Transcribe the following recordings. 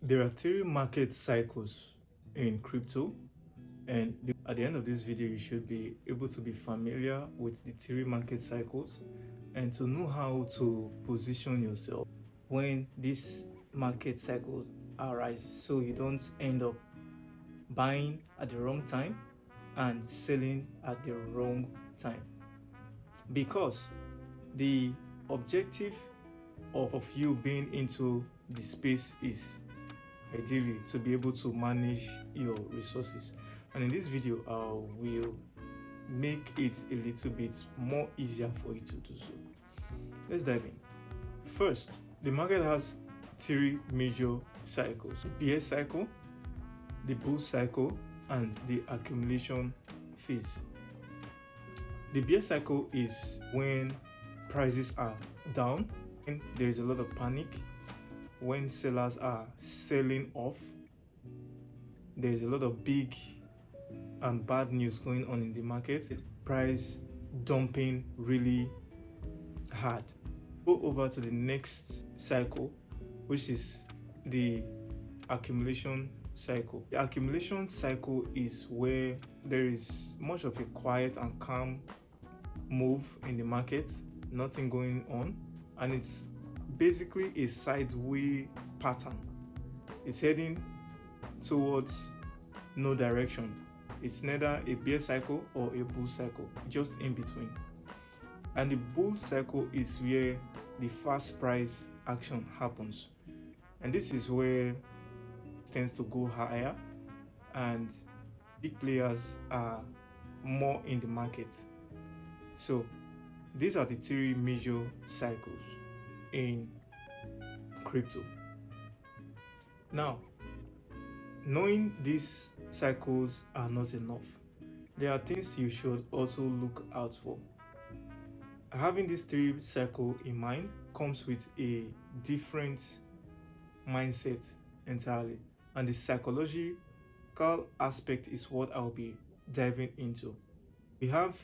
There are three market cycles in crypto, and at the end of this video you should be able to be familiar with the three market cycles and to know how to position yourself when this market cycle arise, so you don't end up buying at the wrong time and selling at the wrong time. Because the objective of you being into the space is ideally to be able to manage your resources, and in this video I will make it a little bit more easier for you to do so. Let's dive in. First, the market has three major cycles: the bear cycle, the bull cycle, and the accumulation phase. The bear cycle is when prices are down, and there is a lot of panic, when sellers are selling off, there's a lot of big and bad news going on in the market, price dumping really hard. Go over to the next cycle, which is the accumulation cycle. The accumulation cycle is where there is much of a quiet and calm move in the market, nothing going on, and it's basically a sideways pattern. It's heading towards no direction. It's neither a bear cycle or a bull cycle, just in between. And the bull cycle is where the fast price action happens, and this is where it tends to go higher and big players are more in the market. So these are the three major cycles in crypto. Now, knowing these cycles are not enough. There are things you should also look out for. Having these three cycles in mind comes with a different mindset entirely, and the psychological aspect is what I'll be diving into. We have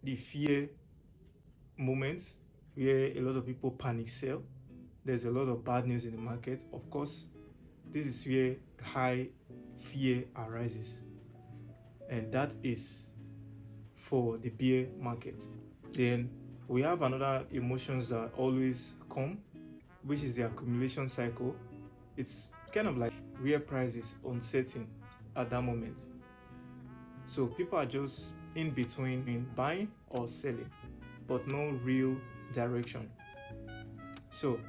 the fear moments where a lot of people panic sell. There's a lot of bad news in the market. Of course, this is where high fear arises, and that is for the bear market. Then we have another emotions that always come, which is the accumulation cycle. It's kind of like where price is uncertain at that moment, so people are just in between in buying or selling, but no real direction. So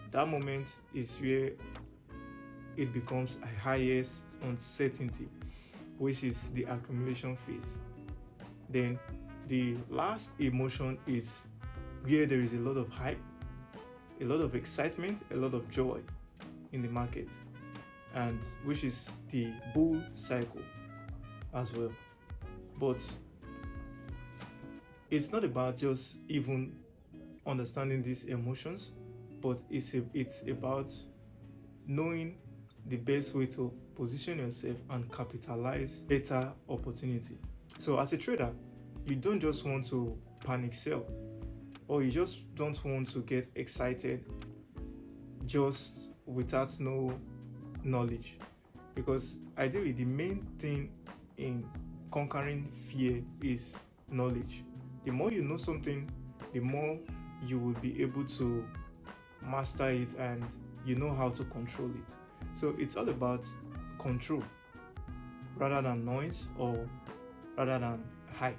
that moment is where it becomes a highest uncertainty, which is the accumulation phase. Then the last emotion is where there is a lot of hype, a lot of excitement, a lot of joy in the market, and which is the bull cycle as well. But it's not about just even understanding these emotions, but it's about knowing the best way to position yourself and capitalize better opportunity. So as a trader, you don't just want to panic sell, or you just don't want to get excited just without no knowledge, because ideally the main thing in conquering fear is knowledge. The more you know something, the more you will be able to master it and you know how to control it. So it's all about control rather than noise or rather than hype.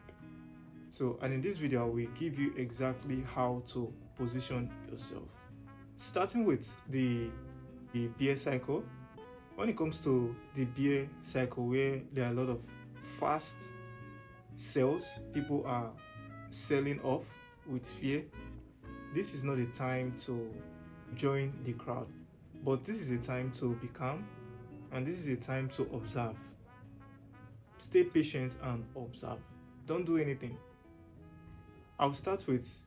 So, and in this video I will give you exactly how to position yourself. Starting with the bear cycle. When it comes to the bear cycle, where there are a lot of fast sales, people are selling off with fear, this is not a time to join the crowd, but this is a time to be calm, and this is a time to observe. Stay patient and observe. Don't do anything. I'll start with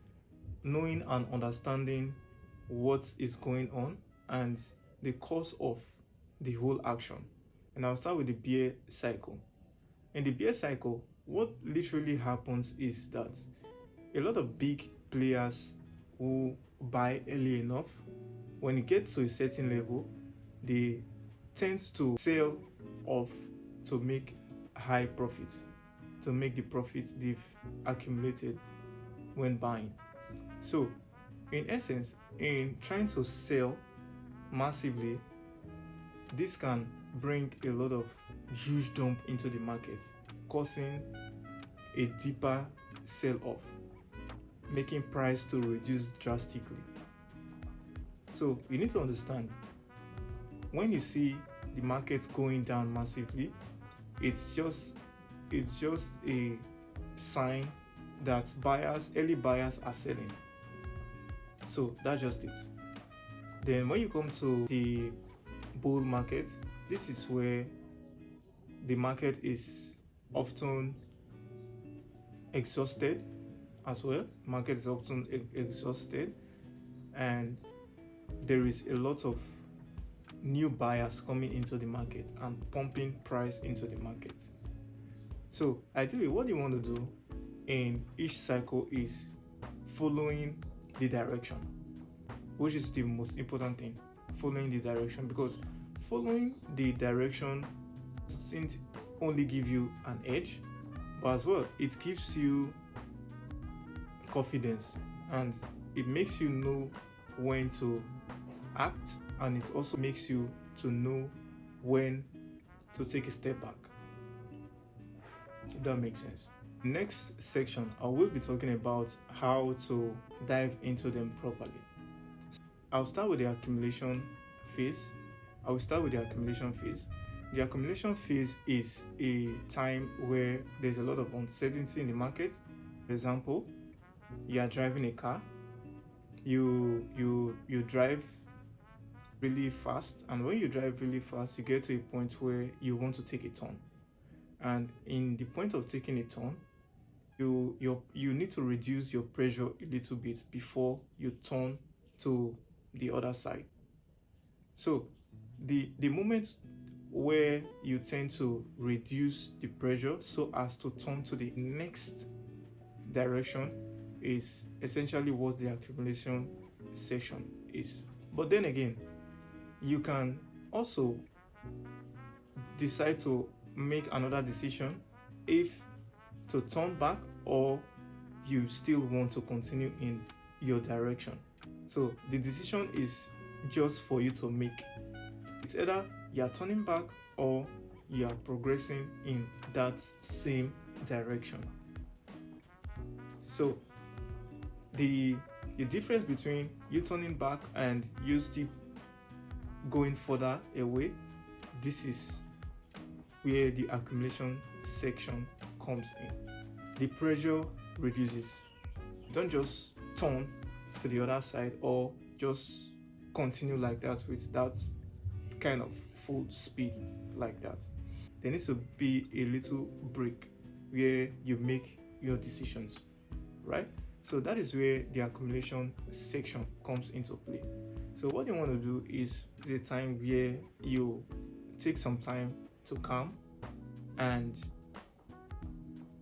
knowing and understanding what is going on and the cause of the whole action. And I'll start with the bear cycle. In the bear cycle, what literally happens is that a lot of big players who buy early enough, when it gets to a certain level, they tend to sell off to make high profits, to make the profits they've accumulated when buying. So in essence, in trying to sell massively, this can bring a lot of huge dump into the market, causing a deeper sell-off, making price to reduce drastically. So you need to understand, when you see the market going down massively, it's just a sign that early buyers are selling. So that's just it. Then when you come to the bull market, this is where the market is often exhausted as well. Market is often exhausted, and there is a lot of new buyers coming into the market and pumping price into the market. So ideally, what you want to do in each cycle is following the direction, which is the most important thing. Following the direction, because following the direction doesn't only give you an edge, but as well it gives you confidence, and it makes you know when to act, and it also makes you to know when to take a step back, if that makes sense. Next section, I will be talking about how to dive into them properly. I'll start with the accumulation phase. The accumulation phase is a time where there's a lot of uncertainty in the market. For example, you are driving a car, you drive really fast, and when you drive really fast, you get to a point where you want to take a turn. And in the point of taking a turn, you need to reduce your pressure a little bit before you turn to the other side. So the moment where you tend to reduce the pressure so as to turn to the next direction is essentially what the accumulation section is. But then again, you can also decide to make another decision if to turn back or you still want to continue in your direction. So the decision is just for you to make. It's either you are turning back or you are progressing in that same direction. So the difference between you turning back and you still going further away, this is where the accumulation section comes in. The pressure reduces. Don't just turn to the other side or just continue like that with that kind of full speed like that. There needs to be a little break where you make your decisions, right? So that is where the accumulation section comes into play. So what you want to do is the time where you take some time to calm and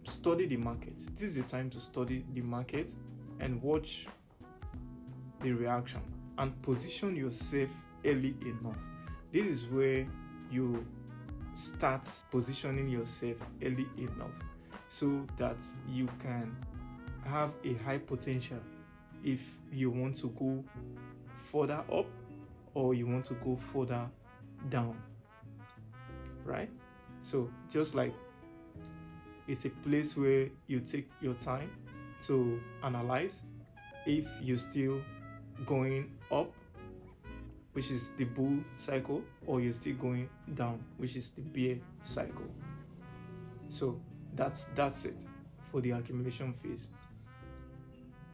study the market. This is the time to study the market and watch the reaction and position yourself early enough. This is where you start positioning yourself early enough so that you can have a high potential if you want to go further up or you want to go further down, right? So just like it's a place where you take your time to analyze if you're still going up, which is the bull cycle, or you're still going down, which is the bear cycle. So that's it for the accumulation phase.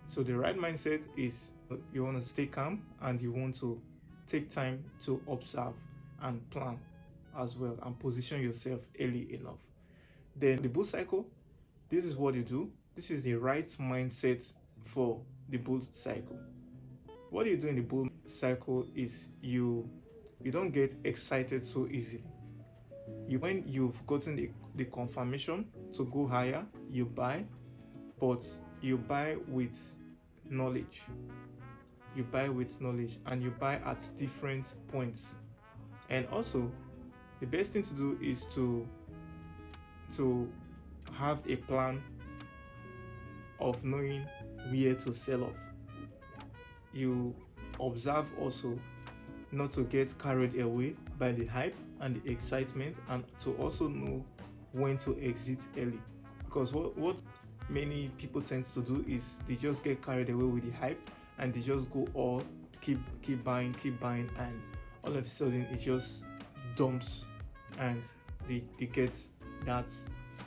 So the right mindset is you want to stay calm and you want to take time to observe and plan as well and position yourself early enough. Then the bull cycle, this is what you do. This is the right mindset for the bull cycle. What you do in the bull cycle is you don't get excited so easily. When you've gotten the confirmation to go higher, you buy, but you buy with knowledge. You buy with knowledge and you buy at different points. And also, the best thing to do is to have a plan of knowing where to sell off. You observe also not to get carried away by the hype and the excitement, and to also know when to exit early. Because what many people tend to do is they just get carried away with the hype and they just go all keep buying, and all of a sudden it just dumps and they get that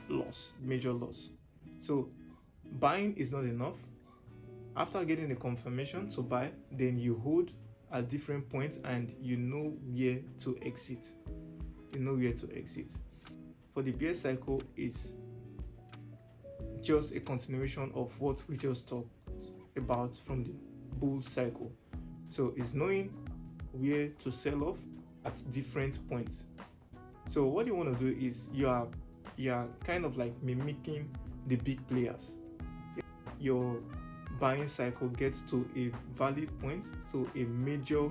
loss, major loss. So buying is not enough. After getting the confirmation to buy, then you hold at different points and you know where to exit. For the bear cycle, is just a continuation of what we just talked about from the bull cycle. So it's knowing where to sell off at different points. So what you want to do is you are kind of like mimicking the big players. Your buying cycle gets to a valid point, so a major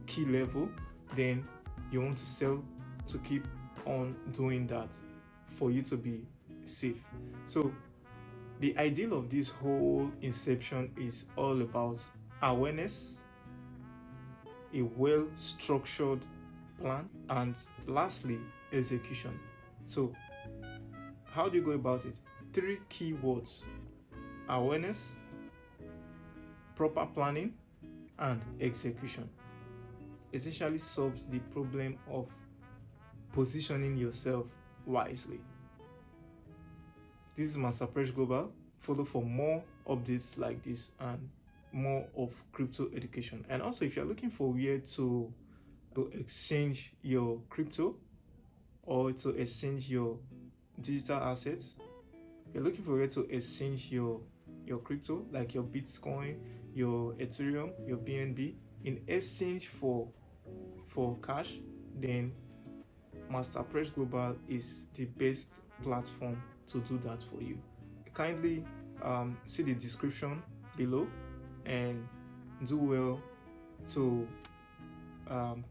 key level, then you want to sell to keep on doing that for you to be safe. So the ideal of this whole inception is all about awareness, a well-structured plan, and lastly, execution. So how do you go about it? 3 key words: awareness, proper planning, and execution. Essentially solves the problem of positioning yourself wisely. This is Master Fresh Global. Follow for more updates like this and more of crypto education. And also, if you're looking for where to exchange your crypto or to exchange your digital assets, you're looking for where to exchange your crypto, like your Bitcoin, your Ethereum, your BNB, in exchange for cash, then Master Fresh Global is the best platform to do that for you. Kindly see the description below and do well to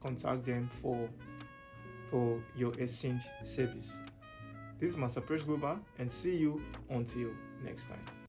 contact them for your exchange service. This is Master Fresh Global, and see you until next time.